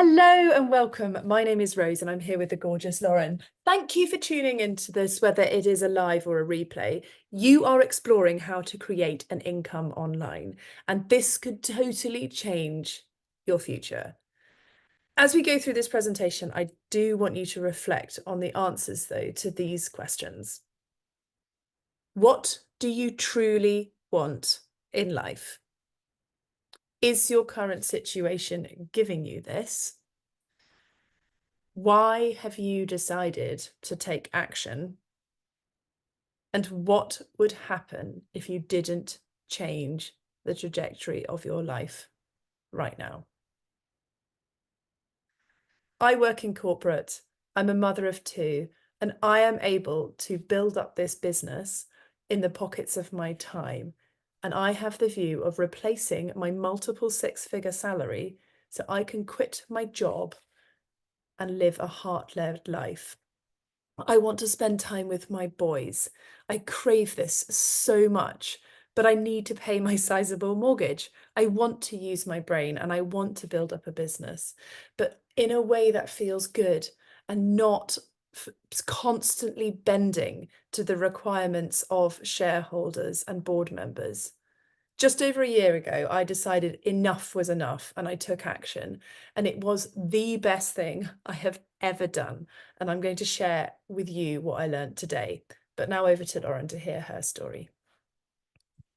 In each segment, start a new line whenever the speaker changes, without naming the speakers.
Hello and welcome. My name is Rose and I'm here with the gorgeous Lauren. Thank you for tuning into this, whether it is a live or a replay. You are exploring how to create an income online, and this could totally change your future. As we go through this presentation, I do want you to reflect on the answers, though, to these questions. What do you truly want in life? Is your current situation giving you this? Why have you decided to take action? And what would happen if you didn't change the trajectory of your life right now? I work in corporate. I'm a mother of two, and I am able to build up this business in the pockets of my time. And I have the view of replacing my multiple six-figure salary so I can quit my job and live a heart-led life. I want to spend time with my boys. I crave this so much, but I need to pay my sizable mortgage. I want to use my brain and I want to build up a business, but in a way that feels good and not constantly bending to the requirements of shareholders and board members. Just over a year ago, I decided enough was enough and I took action. And it was the best thing I have ever done. And I'm going to share with you what I learned today. But now over to Lauren to hear her story.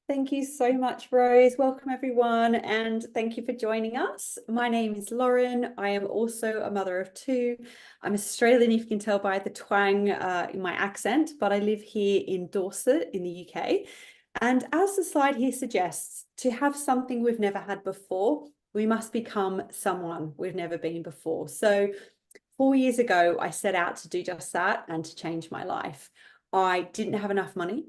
Thank you so much, Rose. Welcome, everyone, and thank you for joining us. My name is Lauren. I am also a mother of two. I'm Australian, if you can tell by the twang in my accent, but I live here in Dorset in the UK. And as the slide here suggests, to have something we've never had before, we must become someone we've never been before. So 4 years ago, I set out to do just that and to change my life. I didn't have enough money.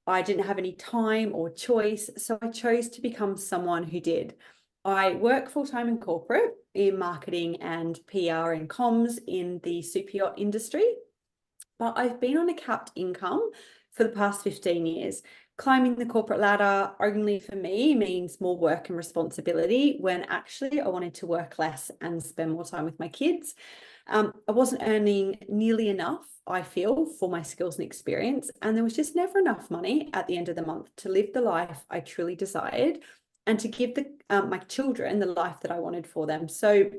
I didn't have any time or choice, so I chose to become someone who did. I work full-time in corporate in marketing and PR and comms in the super yacht industry, but I've been on a capped income for the past 15 years. Climbing the corporate ladder only for me means more work and responsibility when actually I wanted to work less and spend more time with my kids. I wasn't earning nearly enough, I feel, for my skills and experience. And there was just never enough money at the end of the month to live the life I truly desired and to give my children the life that I wanted for them. So,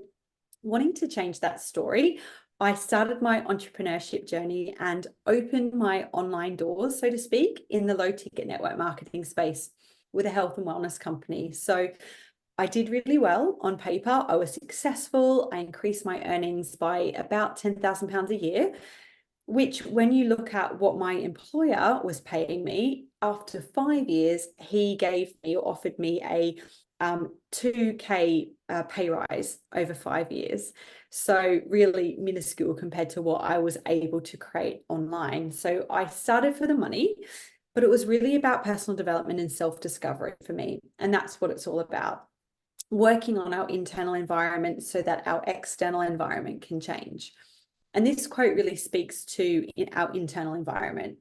wanting to change that story, I started my entrepreneurship journey and opened my online doors, so to speak, in the low ticket network marketing space with a health and wellness company. So I did really well on paper. I was successful. I increased my earnings by about £10,000 a year, which when you look at what my employer was paying me, after 5 years, he gave me or offered me a 2K pay rise over 5 years. So really minuscule compared to what I was able to create online. So I started for the money, but it was really about personal development and self-discovery for me. And that's what it's all about. Working on our internal environment so that our external environment can change. And this quote really speaks to our internal environment.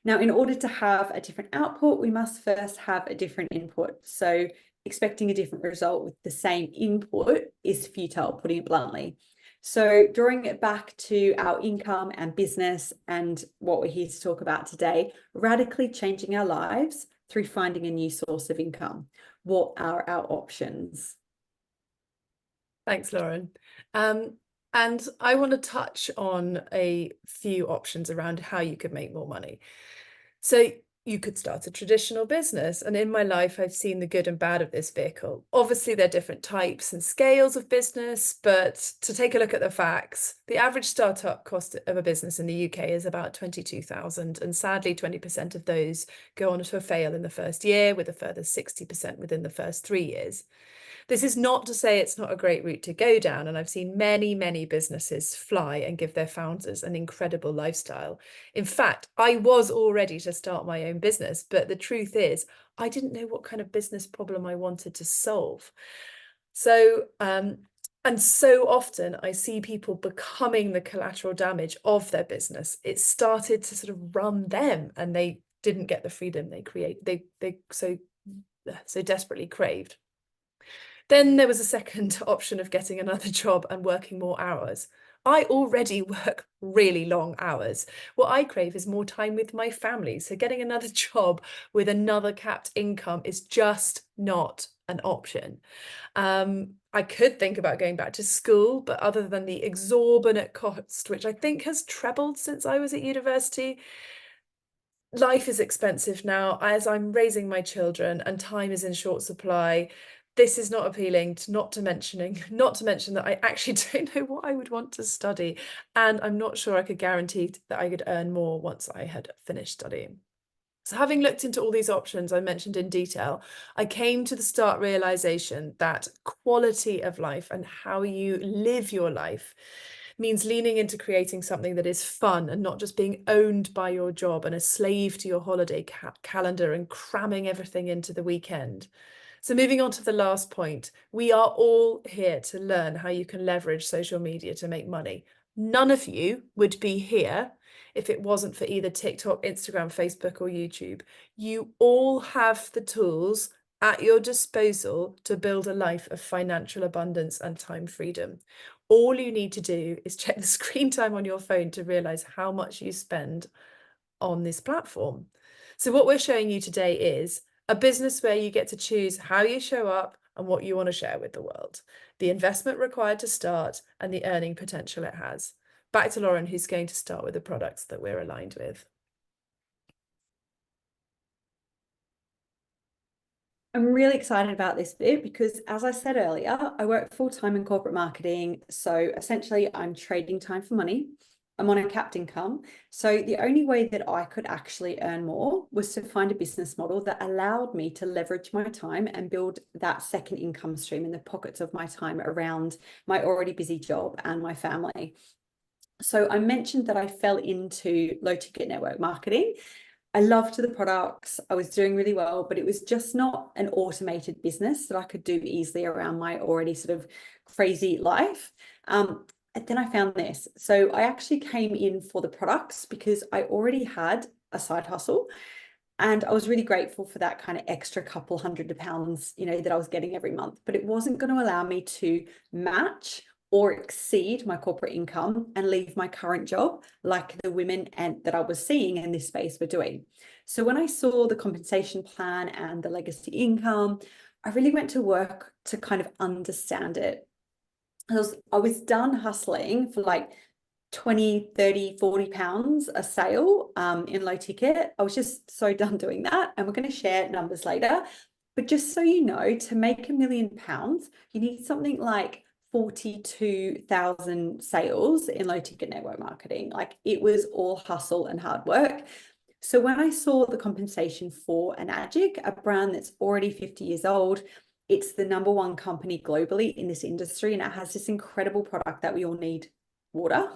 Now, in order to have a different output, we must first have a different input. So expecting a different result with the same input is futile, putting it bluntly. So drawing it back to our income and business and what we're here to talk about today, radically changing our lives through finding a new source of income. What are our options?
Thanks, Lauren. And I want to touch on a few options around how you could make more money. So you could start a traditional business. And in my life, I've seen the good and bad of this vehicle. Obviously, there are different types and scales of business, but to take a look at the facts, the average startup cost of a business in the UK is about 22,000. And sadly, 20% of those go on to fail in the first year, with a further 60% within the first 3 years. This is not to say it's not a great route to go down, and I've seen many, many businesses fly and give their founders an incredible lifestyle. In fact, I was all ready to start my own business, but the truth is, I didn't know what kind of business problem I wanted to solve. So, and so often I see people becoming the collateral damage of their business. It started to sort of run them, and they didn't get the freedom they so desperately craved. Then there was a second option of getting another job and working more hours. I already work really long hours. What I crave is more time with my family. So getting another job with another capped income is just not an option. I could think about going back to school, but other than the exorbitant cost, which I think has trebled since I was at university, life is expensive now as I'm raising my children and time is in short supply. This is not appealing, not to mention that I actually don't know what I would want to study, and I'm not sure I could guarantee that I could earn more once I had finished studying. So having looked into all these options I mentioned in detail, I came to the stark realization that quality of life and how you live your life means leaning into creating something that is fun and not just being owned by your job and a slave to your holiday calendar and cramming everything into the weekend. So moving on to the last point, we are all here to learn how you can leverage social media to make money. None of you would be here if it wasn't for either TikTok, Instagram, Facebook, or YouTube. You all have the tools at your disposal to build a life of financial abundance and time freedom. All you need to do is check the screen time on your phone to realize how much you spend on this platform. So what we're showing you today is a business where you get to choose how you show up and what you want to share with the world, the investment required to start, and the earning potential it has. Back to Lauren, who's going to start with the products that we're aligned with.
I'm really excited about this bit because, as I said earlier, I work full-time in corporate marketing. So essentially, I'm trading time for money. I'm on a capped income. So the only way that I could actually earn more was to find a business model that allowed me to leverage my time and build that second income stream in the pockets of my time around my already busy job and my family. So I mentioned that I fell into low ticket network marketing. I loved the products. I was doing really well, but it was just not an automated business that I could do easily around my already sort of crazy life. And then I found this. So I actually came in for the products because I already had a side hustle. And I was really grateful for that kind of extra couple £100, that I was getting every month. But it wasn't going to allow me to match or exceed my corporate income and leave my current job like the women that I was seeing in this space were doing. So when I saw the compensation plan and the legacy income, I really went to work to kind of understand it. I was done hustling for like 20, 30, 40 pounds a sale in low ticket. I was just so done doing that. And we're going to share numbers later. But just so you know, to make £1 million, you need something like 42,000 sales in low ticket network marketing. Like, it was all hustle and hard work. So when I saw the compensation for Enagic, a brand that's already 50 years old, it's the #1 company globally in this industry, and it has this incredible product that we all need, water.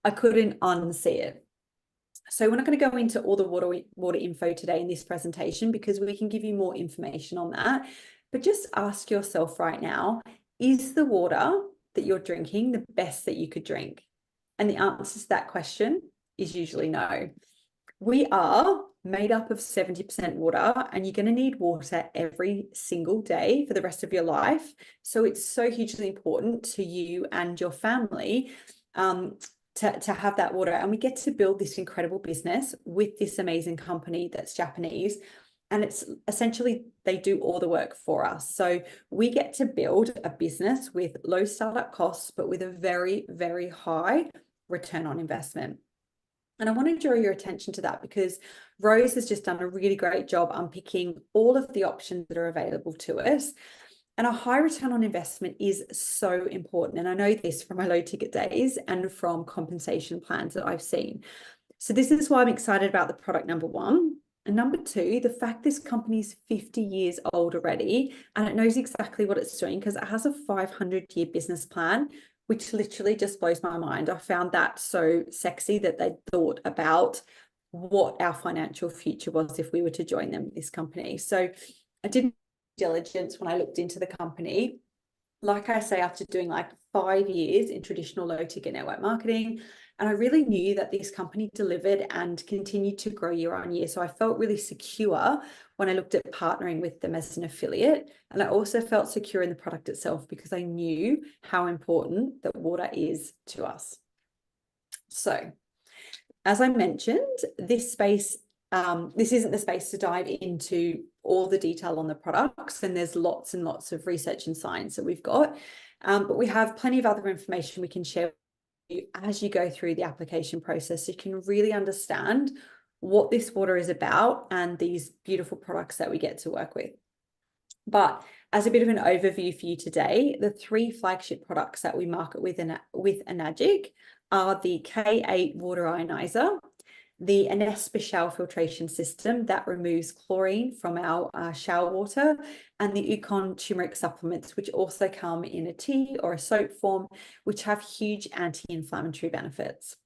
I couldn't unsee it. So we're not going to go into all the water info today in this presentation because we can give you more information on that. But just ask yourself right now, is the water that you're drinking the best that you could drink? And the answer to that question is usually no. We are made up of 70% water, and you're going to need water every single day for the rest of your life. So it's so hugely important to you and your family to have that water. And we get to build this incredible business with this amazing company that's Japanese. And it's essentially, they do all the work for us. So we get to build a business with low startup costs, but with a very, very high return on investment. And I want to draw your attention to that because Rose has just done a really great job unpicking all of the options that are available to us. And a high return on investment is so important. And I know this from my low ticket days and from compensation plans that I've seen. So this is why I'm excited about the product #1. And #2, the fact this company is 50 years old already, and it knows exactly what it's doing because it has a 500-year business plan, which literally just blows my mind. I found that so sexy that they thought about what our financial future was if we were to join them, this company. So I did diligence when I looked into the company. Like I say, after doing like 5 years in traditional low ticket network marketing, And I really knew that this company delivered and continued to grow year on year. So I felt really secure when I looked at partnering with them as an affiliate. And I also felt secure in the product itself because I knew how important that water is to us. So as I mentioned, this space, this isn't the space to dive into all the detail on the products, and there's lots and lots of research and science that we've got, but we have plenty of other information we can share with you as you go through the application process, so you can really understand what this water is about and these beautiful products that we get to work with. But as a bit of an overview for you today, the 3 flagship products that we market with Enagic are the K8 water ionizer, the Anespa shower filtration system that removes chlorine from our shower water, and the Ukon turmeric supplements, which also come in a tea or a soap form, which have huge anti-inflammatory benefits.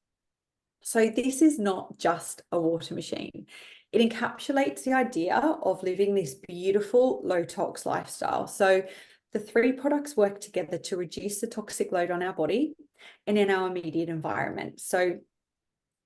So this is not just a water machine. It encapsulates the idea of living this beautiful low tox lifestyle. So the 3 products work together to reduce the toxic load on our body and in our immediate environment. So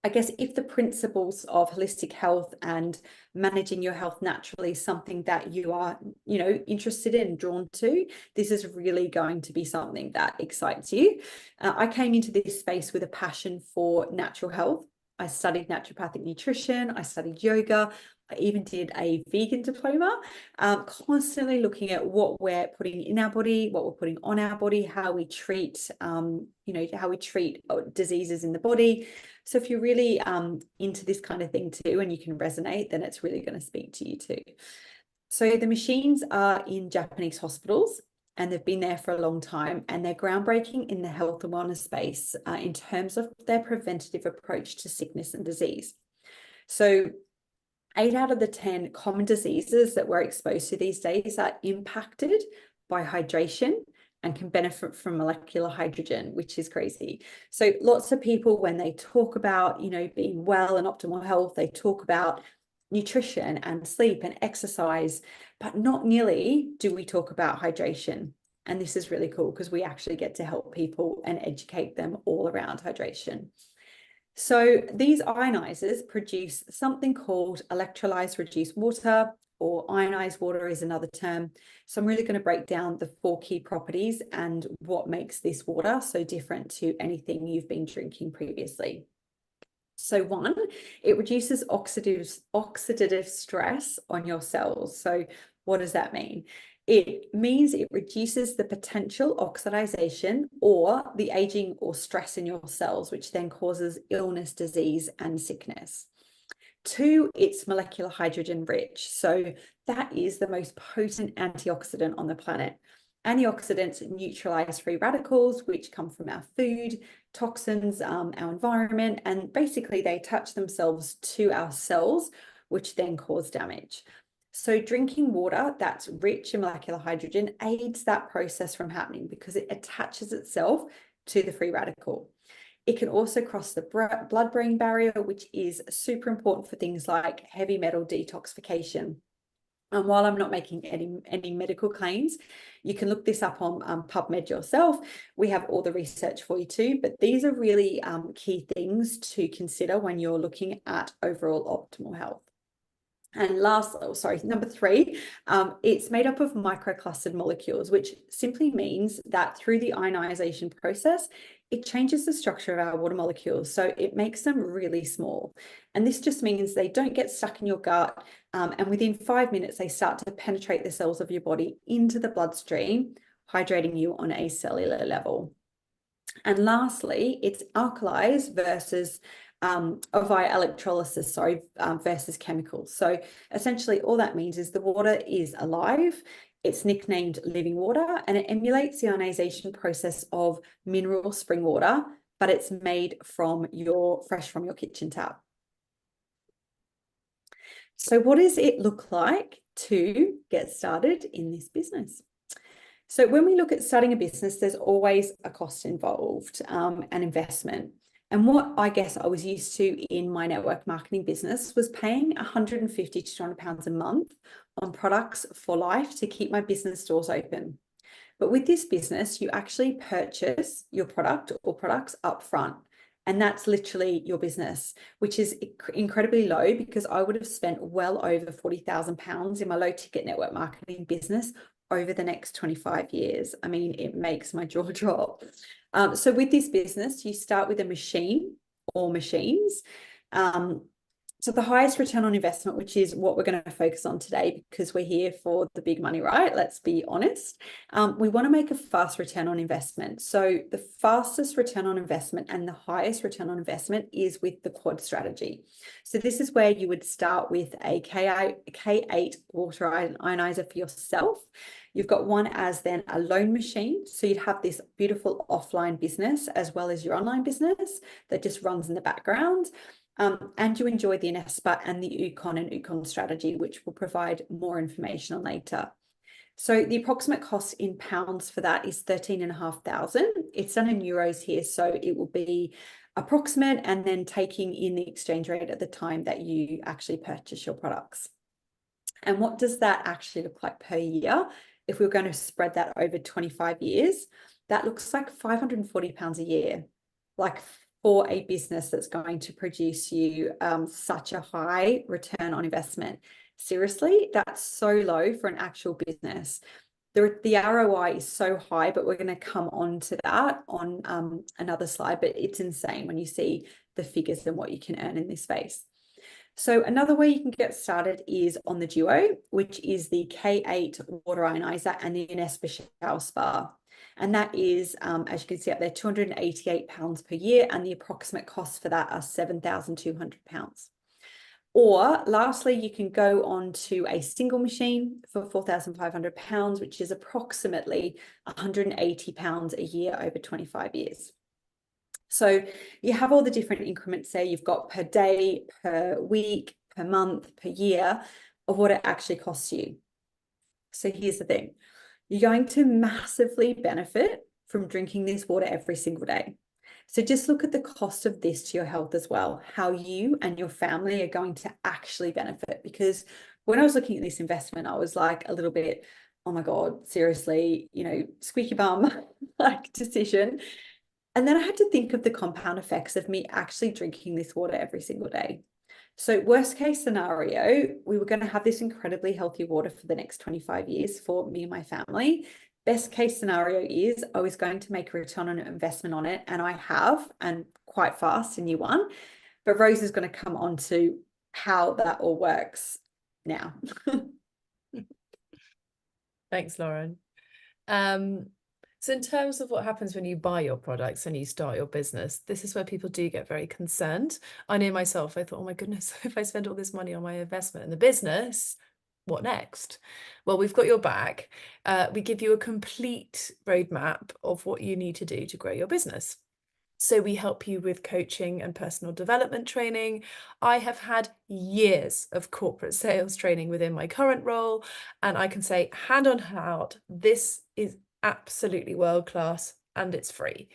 I guess if the principles of holistic health and managing your health naturally is something that you are, interested in, drawn to, this is really going to be something that excites you. I came into this space with a passion for natural health. I studied naturopathic nutrition, I studied yoga, I even did a vegan diploma, constantly looking at what we're putting in our body, what we're putting on our body, how we treat, how we treat diseases in the body. So if you're really into this kind of thing too, and you can resonate, then it's really going to speak to you too. So the machines are in Japanese hospitals, and they've been there for a long time, and they're groundbreaking in the health and wellness space in terms of their preventative approach to sickness and disease. So 8 out of the 10 common diseases that we're exposed to these days are impacted by hydration and can benefit from molecular hydrogen, which is crazy. So lots of people, when they talk about, being well and optimal health, they talk about nutrition and sleep and exercise, but not nearly do we talk about hydration. And this is really cool because we actually get to help people and educate them all around hydration. So these ionizers produce something called electrolyzed reduced water, or ionized water is another term. So I'm really going to break down the 4 key properties and what makes this water so different to anything you've been drinking previously. So 1, it reduces oxidative stress on your cells. So what does that mean? It means it reduces the potential oxidization or the aging or stress in your cells, which then causes illness, disease, and sickness. 2, it's molecular hydrogen rich. So that is the most potent antioxidant on the planet. Antioxidants neutralize free radicals, which come from our food, toxins, our environment, and basically they attach themselves to our cells, which then cause damage. So drinking water that's rich in molecular hydrogen aids that process from happening because it attaches itself to the free radical. It can also cross the blood-brain barrier, which is super important for things like heavy metal detoxification. And while I'm not making any medical claims, you can look this up on PubMed yourself. We have all the research for you too, but these are really key things to consider when you're looking at overall optimal health. And number 3, it's made up of microclustered molecules, which simply means that through the ionization process, it changes the structure of our water molecules. So it makes them really small. And this just means they don't get stuck in your gut. And within 5 minutes, they start to penetrate the cells of your body into the bloodstream, hydrating you on a cellular level. And lastly, it's alkalis versus via electrolysis, versus chemicals. So essentially all that means is the water is alive. It's nicknamed living water, and it emulates the ionization process of mineral spring water, but it's made from fresh from your kitchen tap. So what does it look like to get started in this business? So when we look at starting a business, there's always a cost involved, an investment. And what I guess I was used to in my network marketing business was paying £150 to £200 a month on products for life to keep my business doors open. But with this business, you actually purchase your product or products up front. And that's literally your business, which is incredibly low, because I would have spent well over £40,000 in my low ticket network marketing business over the next 25 years. I mean, it makes my jaw drop. So with this business, you start with a machine or machines. So the highest return on investment, which is what we're going to focus on today, because we're here for the big money, right? Let's be honest. We want to make a fast return on investment. So the fastest return on investment and the highest return on investment is with the quad strategy. So this is where you would start with a K8 water ionizer for yourself. You've got one as then a loan machine. So you'd have this beautiful offline business as well as your online business that just runs in the background. And you enjoy the Inespa and the Ukon strategy, which we'll provide more information on later. So the approximate cost in pounds for that is 13,500. It's done in euros here, so it will be approximate, and then taking in the exchange rate at the time that you actually purchase your products. And what does that actually look like per year? If we were going to spread that over 25 years, that looks like £540 a year, like for a business that's going to produce you such a high return on investment. Seriously, that's so low for an actual business. The ROI is so high, but we're going to come on to that on another slide, but it's insane when you see the figures and what you can earn in this space. So another way you can get started is on the Duo, which is the K8 water ionizer and the Inespa shower spa. And that is, as you can see up there, £288 per year, and the approximate costs for that are £7,200. Or lastly, you can go on to a single machine for £4,500, which is approximately £180 a year over 25 years. So you have all the different increments there. You've got per day, per week, per month, per year of what it actually costs you. So here's the thing. You're going to massively benefit from drinking this water every single day. So just look at the cost of this to your health as well, how you and your family are going to actually benefit. Because when I was looking at this investment, I was like a little bit, oh my God, seriously, squeaky bum like decision. And then I had to think of the compound effects of me actually drinking this water every single day. So worst case scenario, we were going to have this incredibly healthy water for the next 25 years for me and my family. Best case scenario is I was going to make a return on investment on it, and I have, and quite fast in year one. But Rose is going to come on to how that all works now.
Thanks, Lauren. So in terms of what happens when you buy your products and you start your business, this is where people do get very concerned. I know myself, I thought, oh my goodness, if I spend all this money on my investment in the business, what next? Well, we've got your back. We give you a complete roadmap of what you need to do to grow your business. So we help you with coaching and personal development training. I have had years of corporate sales training within my current role, and I can say hand on heart, this is absolutely world class, and it's free.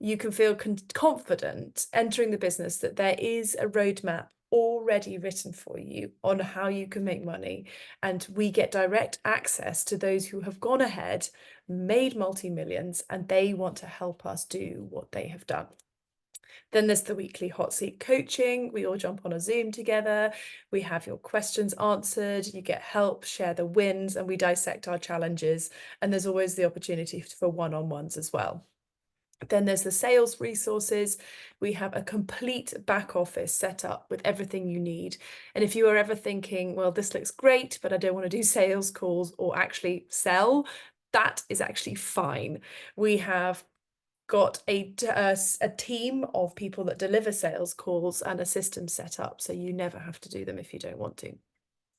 You can feel confident entering the business that there is a roadmap already written for you on how you can make money, and we get direct access to those who have gone ahead, made multi-millions, and they want to help us do what they have done. Then there's the weekly hot seat coaching. We all jump on a Zoom together. We have your questions answered. You get help, share the wins, and we dissect our challenges. And there's always the opportunity for one-on-ones as well. Then there's the sales resources. We have a complete back office set up with everything you need. And if you are ever thinking, well, this looks great, but I don't want to do sales calls or actually sell, that is actually fine. We have got a team of people that deliver sales calls and a system set up, so you never have to do them if you don't want to.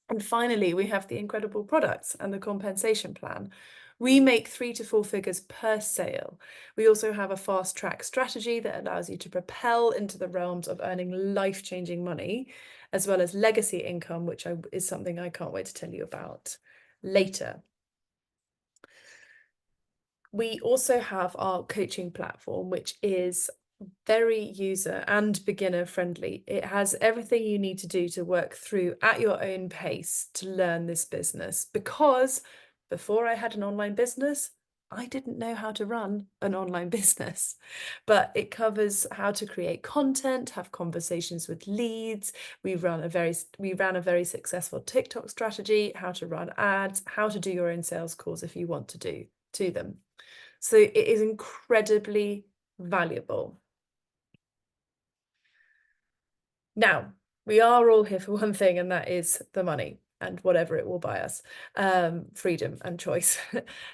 And finally, we have the incredible products and the compensation plan. We make 3 to 4 figures per sale. We also have a fast track strategy that allows you to propel into the realms of earning life-changing money, as well as legacy income, which is something I can't wait to tell you about later. We also have our coaching platform, which is very user and beginner friendly. It has everything you need to do to work through at your own pace to learn this business. Because before I had an online business, I didn't know how to run an online business, but it covers how to create content, have conversations with leads. We ran a very successful TikTok strategy, how to run ads, how to do your own sales calls if you want to do them. So it is incredibly valuable. Now, we are all here for one thing, and that is the money and whatever it will buy us, freedom and choice.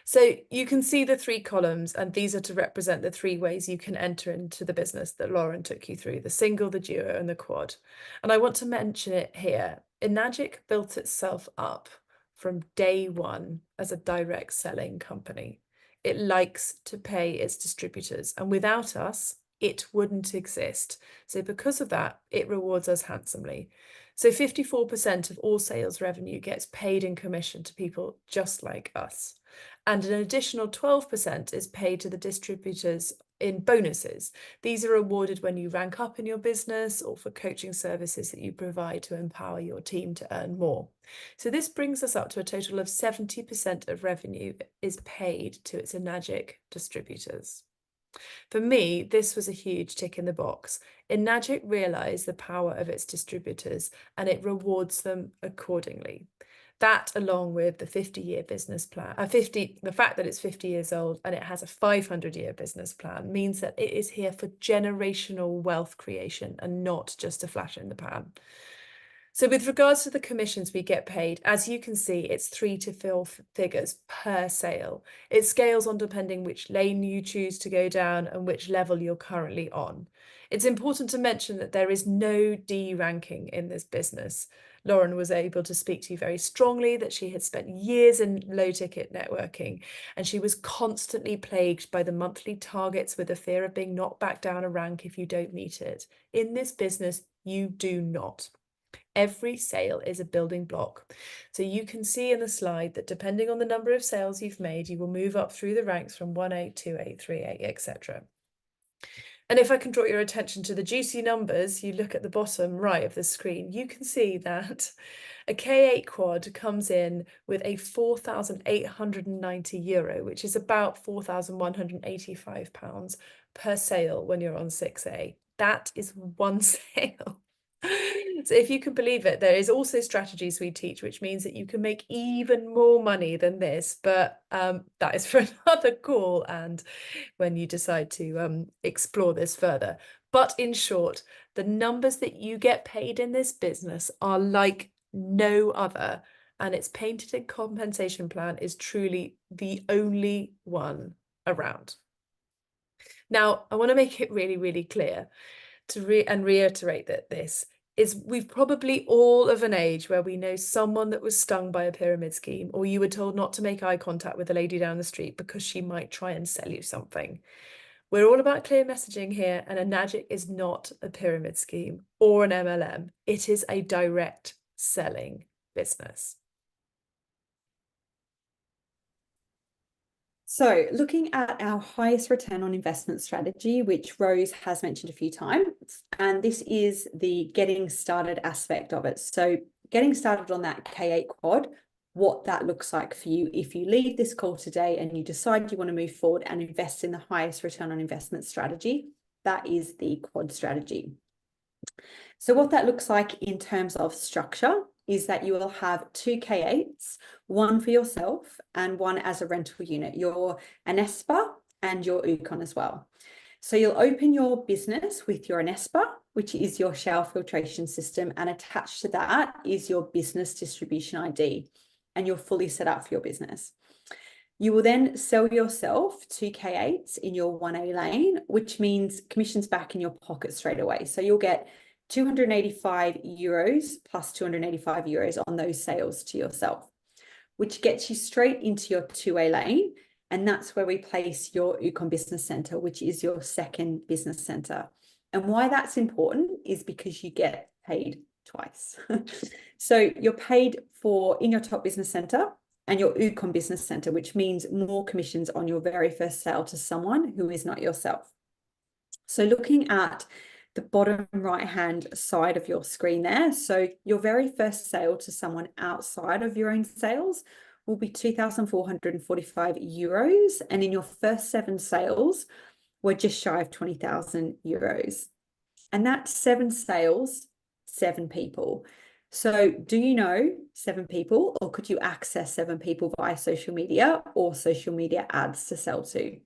So you can see the 3 columns, and these are to represent the 3 ways you can enter into the business that Lauren took you through: the single, the duo, and the quad. And I want to mention it here. Enagic built itself up from day one as a direct selling company. It likes to pay its distributors, and without us, it wouldn't exist. So because of that, it rewards us handsomely. So 54% of all sales revenue gets paid in commission to people just like us. And an additional 12% is paid to the distributors in bonuses. These are awarded when you rank up in your business or for coaching services that you provide to empower your team to earn more. So this brings us up to a total of 70% of revenue is paid to its Enagic distributors. For me, this was a huge tick in the box. Enagic realised the power of its distributors, and it rewards them accordingly. That, along with the 50-year business plan, the fact that it's 50 years old and it has a 500-year business plan, means that it is here for generational wealth creation and not just a flash in the pan. So with regards to the commissions we get paid, as you can see, it's 3 to 4 figures per sale. It scales on depending which lane you choose to go down and which level you're currently on. It's important to mention that there is no D ranking in this business. Lauren was able to speak to you very strongly that she had spent years in low ticket networking, and she was constantly plagued by the monthly targets with the fear of being knocked back down a rank if you don't meet it. In this business, you do not. Every sale is a building block. So you can see in the slide that depending on the number of sales you've made, you will move up through the ranks from 1A, 2A, 3A, etc. And if I can draw your attention to the juicy numbers, you look at the bottom right of the screen, you can see that a K8 quad comes in with a €4,890, which is about £4,185 per sale when you're on 6A. That is one sale. So if you can believe it, there is also strategies we teach, which means that you can make even more money than this, but that is for another call and when you decide to explore this further. But in short, the numbers that you get paid in this business are like no other, and its patented compensation plan is truly the only one around. Now, I want to make it really, really clear and reiterate that this is we've probably all of an age where we know someone that was stung by a pyramid scheme, or you were told not to make eye contact with a lady down the street because she might try and sell you something. We're all about clear messaging here, and Enagic is not a pyramid scheme or an MLM. It is a direct selling business.
So looking at our highest return on investment strategy, which Rose has mentioned a few times, and this is the getting started aspect of it. So getting started on that K8 quad, what that looks like for you if you leave this call today and you decide you want to move forward and invest in the highest return on investment strategy, that is the quad strategy. So what that looks like in terms of structure is that you will have 2 K8s, one for yourself and one as a rental unit, your Anespa and your Ukon as well. So you'll open your business with your Anespa, which is your shower filtration system, and attached to that is your business distribution ID, and you're fully set up for your business. You will then sell yourself 2 K8s in your 1A lane, which means commissions back in your pocket straight away. So you'll get €285 plus €285 on those sales to yourself, which gets you straight into your 2A lane. And that's where we place your Ukon Business Center, which is your second business center. And why that's important is because you get paid twice. So you're paid for in your top business center and your Ukon Business Center, which means more commissions on your very first sale to someone who is not yourself. So looking at the bottom right-hand side of your screen there. So your very first sale to someone outside of your own sales will be €2,445. And in your first 7 sales, we're just shy of €20,000. And that's 7 sales, 7 people. So do you know 7 people, or could you access 7 people via social media or social media ads to sell to?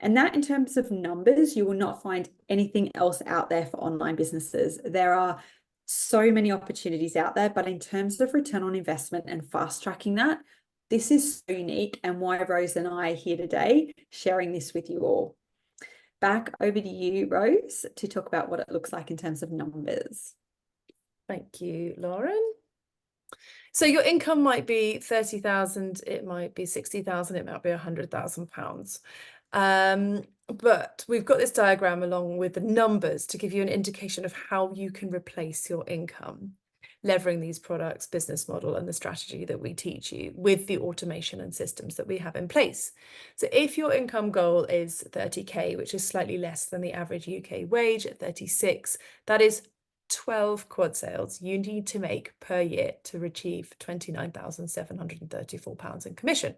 And that, in terms of numbers, you will not find anything else out there for online businesses. There are so many opportunities out there, but in terms of return on investment and fast tracking that, this is so unique, and why Rose and I are here today sharing this with you all. Back over to you, Rose, to talk about what it looks like in terms of numbers.
Thank you, Lauren. So your income might be 30,000, it might be 60,000, it might be £100,000. But we've got this diagram along with the numbers to give you an indication of how you can replace your income, leveraging these products, business model, and the strategy that we teach you with the automation and systems that we have in place. So if your income goal is 30K, which is slightly less than the average UK wage at 36, that is 12 quad sales you need to make per year to achieve £29,734 in commission.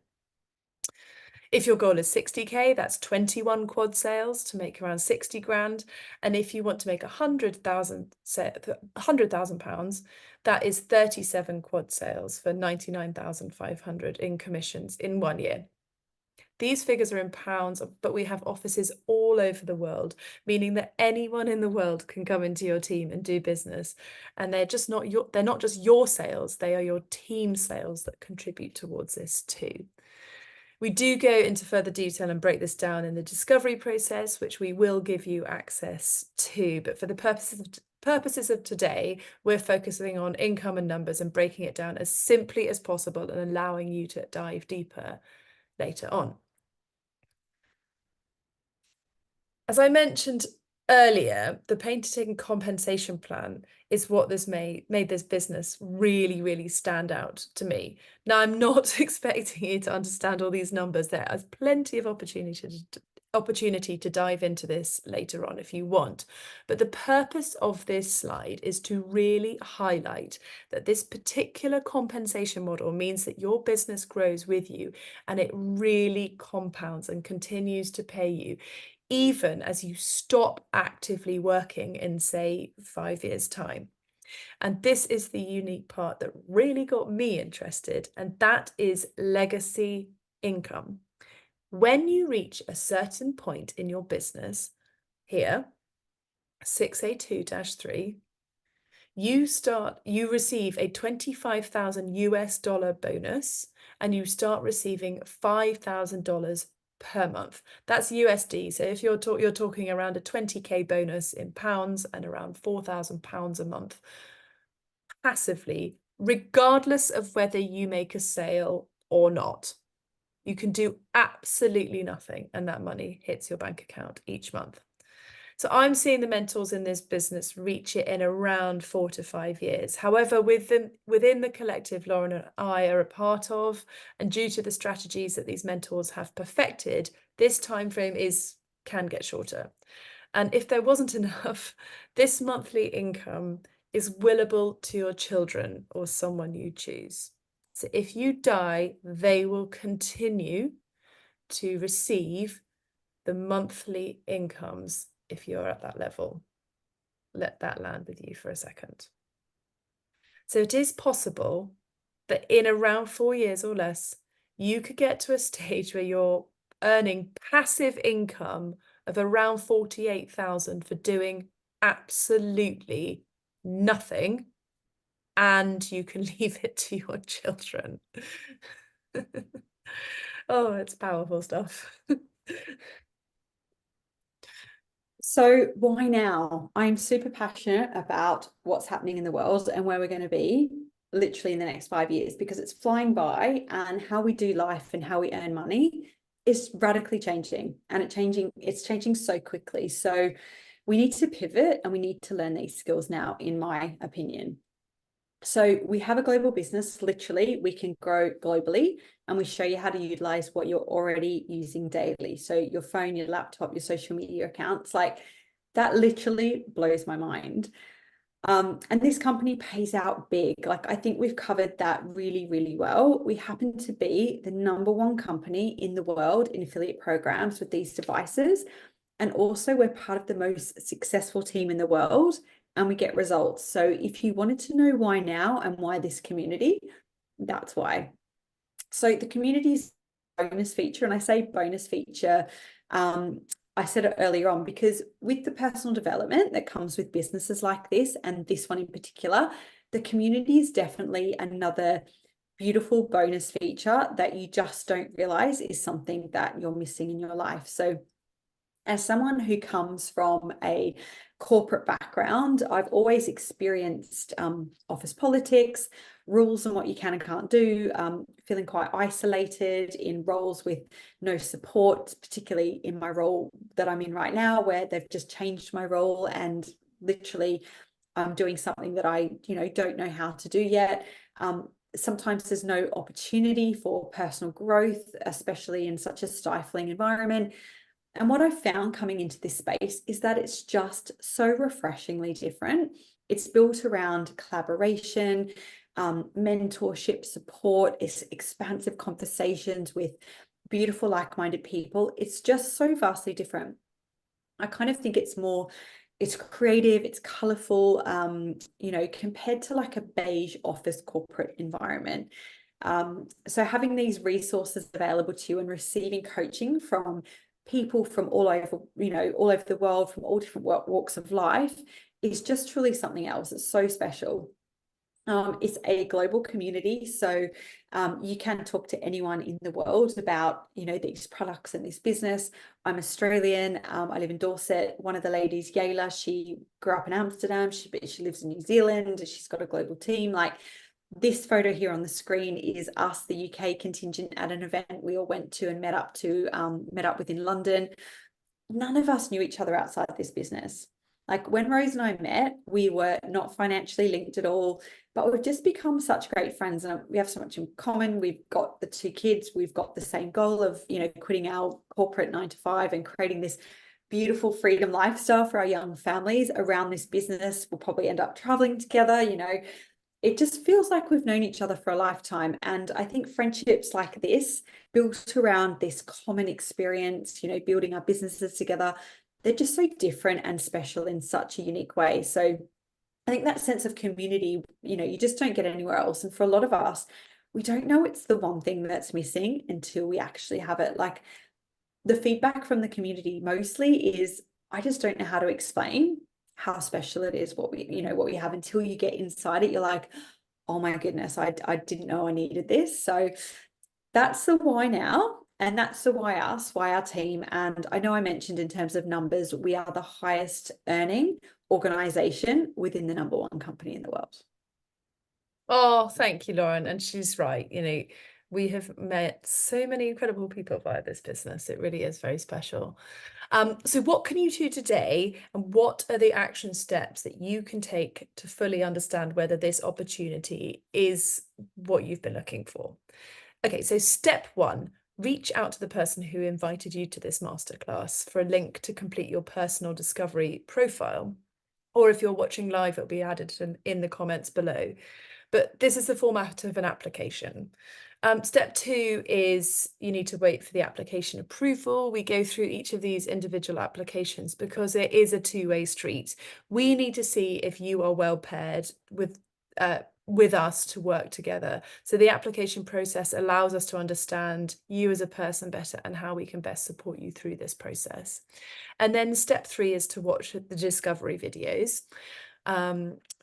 If your goal is 60K, that's 21 quad sales to make around 60 grand. And if you want to make £100,000, that is 37 quad sales for 99,500 in commissions in 1 year. These figures are in pounds, but we have offices all over the world, meaning that anyone in the world can come into your team and do business. And they're not just your sales, they are your team sales that contribute towards this too. We do go into further detail and break this down in the discovery process, which we will give you access to. But for the purposes of today, we're focusing on income and numbers and breaking it down as simply as possible and allowing you to dive deeper later on. As I mentioned earlier, the painting compensation plan is what made this business really, really stand out to me. Now, I'm not expecting you to understand all these numbers. There is plenty of opportunity to dive into this later on if you want. But the purpose of this slide is to really highlight that this particular compensation model means that your business grows with you and it really compounds and continues to pay you even as you stop actively working in, say, 5 years' time. And this is the unique part that really got me interested, and that is legacy income. When you reach a certain point in your business, here, 6A2-3, you receive a $25,000 bonus, and you start receiving $5,000 per month. That's USD. So if you're talking around a 20K bonus in pounds and around £4,000 a month passively, regardless of whether you make a sale or not. You can do absolutely nothing and that money hits your bank account each month. So I'm seeing the mentors in this business reach it in around 4 to 5 years. However, within the collective Lauren and I are a part of, and due to the strategies that these mentors have perfected, this time frame can get shorter. And if there wasn't enough, this monthly income is willable to your children or someone you choose. So if you die, they will continue to receive the monthly incomes if you're at that level. Let that land with you for a second. So it is possible that in around 4 years or less, you could get to a stage where you're earning passive income of around 48,000 for doing absolutely nothing, and you can leave it to your children. Oh, it's powerful stuff.
So why now? I'm super passionate about what's happening in the world and where we're going to be literally in the next 5 years, because it's flying by, and how we do life and how we earn money is radically changing, and it's changing so quickly. So we need to pivot and we need to learn these skills now, in my opinion. So we have a global business, literally, we can grow globally, and we show you how to utilize what you're already using daily. So your phone, your laptop, your social media accounts, like that literally blows my mind. And this company pays out big. Like, I think we've covered that really, really well. We happen to be the #1 company in the world in affiliate programs with these devices. And also, we're part of the most successful team in the world, and we get results. So if you wanted to know why now and why this community, that's why. So the community's bonus feature, and I say bonus feature, I said it earlier on, because with the personal development that comes with businesses like this, and this one in particular, the community is definitely another beautiful bonus feature that you just don't realize is something that you're missing in your life. So as someone who comes from a corporate background, I've always experienced office politics, rules and what you can and can't do, feeling quite isolated in roles with no support, particularly in my role that I'm in right now, where they've just changed my role and literally I'm doing something that I, don't know how to do yet. Sometimes there's no opportunity for personal growth, especially in such a stifling environment. And what I found coming into this space is that it's just so refreshingly different. It's built around collaboration, mentorship, support, it's expansive conversations with beautiful, like-minded people. It's just so vastly different. I kind of think it's creative, it's colorful, compared to like a beige office corporate environment. So having these resources available to you and receiving coaching from people from all over the world, from all different walks of life, is just truly something else. It's so special. It's a global community, so you can talk to anyone in the world about, these products and this business. I'm Australian. I live in Dorset. One of the ladies, Yayla, she grew up in Amsterdam. She lives in New Zealand. She's got a global team. Like, this photo here on the screen is us, the UK contingent, at an event we all went to and met up with in London. None of us knew each other outside this business. Like, when Rose and I met, we were not financially linked at all, but we've just become such great friends, and we have so much in common. We've got the 2 kids. We've got the same goal of, quitting our corporate 9 to 5 and creating this beautiful freedom lifestyle for our young families around this business. We'll probably end up traveling together. It just feels like we've known each other for a lifetime. And I think friendships like this, built around this common experience, building our businesses together, they're just so different and special in such a unique way. So I think that sense of community, you just don't get anywhere else. And for a lot of us, we don't know it's the one thing that's missing until we actually have it. Like, the feedback from the community mostly is, I just don't know how to explain how special it is what we have, until you get inside it. You're like, oh my goodness, I didn't know I needed this. So that's the why now. And that's the why us, why our team. And I know I mentioned in terms of numbers, we are the highest earning organization within the #1 company in the world.
Oh, thank you, Lauren. And she's right. We have met so many incredible people via this business. It really is very special. So what can you do today, and what are the action steps that you can take to fully understand whether this opportunity is what you've been looking for? Okay, so step 1, reach out to the person who invited you to this masterclass for a link to complete your personal discovery profile. Or if you're watching live, it'll be added in the comments below. But this is the format of an application. Step 2 is you need to wait for the application approval. We go through each of these individual applications because it is a 2-way street. We need to see if you are well paired with us to work together. So the application process allows us to understand you as a person better and how we can best support you through this process. And then step 3 is to watch the discovery videos.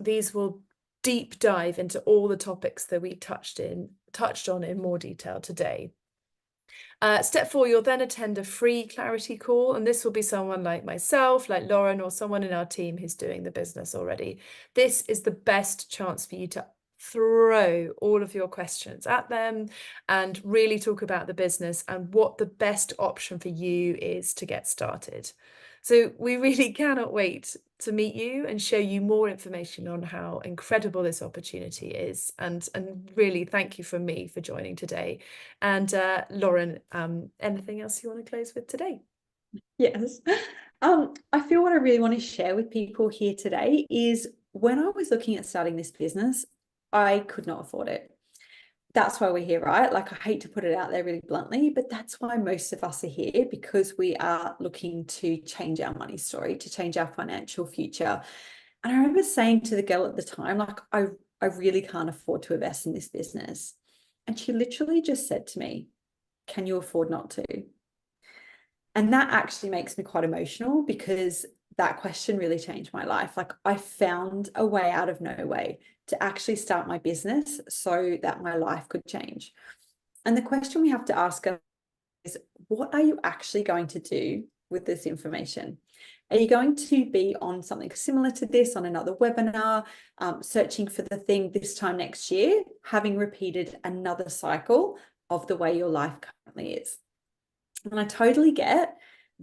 These will deep dive into all the topics that we touched on in more detail today. Step 4, you'll then attend a free clarity call, and this will be someone like myself, like Lauren, or someone in our team who's doing the business already. This is the best chance for you to throw all of your questions at them and really talk about the business and what the best option for you is to get started. So we really cannot wait to meet you and show you more information on how incredible this opportunity is. And really thank you from me for joining today. And Lauren, anything else you want to close with today?
Yes. I feel what I really want to share with people here today is when I was looking at starting this business, I could not afford it. That's why we're here, right? Like, I hate to put it out there really bluntly, but that's why most of us are here, because we are looking to change our money story, to change our financial future. And I remember saying to the girl at the time, like, I really can't afford to invest in this business. And she literally just said to me, can you afford not to? And that actually makes me quite emotional, because that question really changed my life. Like, I found a way out of no way to actually start my business so that my life could change. And the question we have to ask is, what are you actually going to do with this information? Are you going to be on something similar to this, on another webinar, searching for the thing this time next year, having repeated another cycle of the way your life currently is? And I totally get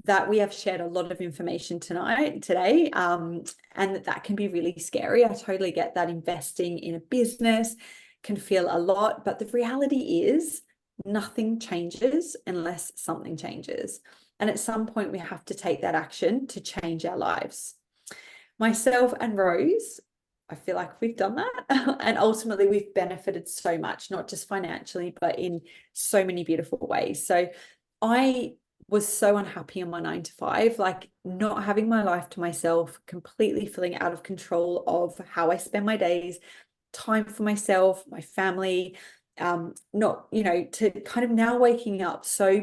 that we have shared a lot of information today, and that can be really scary. I totally get that investing in a business can feel a lot, but the reality is nothing changes unless something changes. And at some point, we have to take that action to change our lives. Myself and Rose, I feel like we've done that. And ultimately, we've benefited so much, not just financially, but in so many beautiful ways. So I was so unhappy in my 9 to 5, like not having my life to myself, completely feeling out of control of how I spend my days, time for myself, my family, not, to kind of now waking up so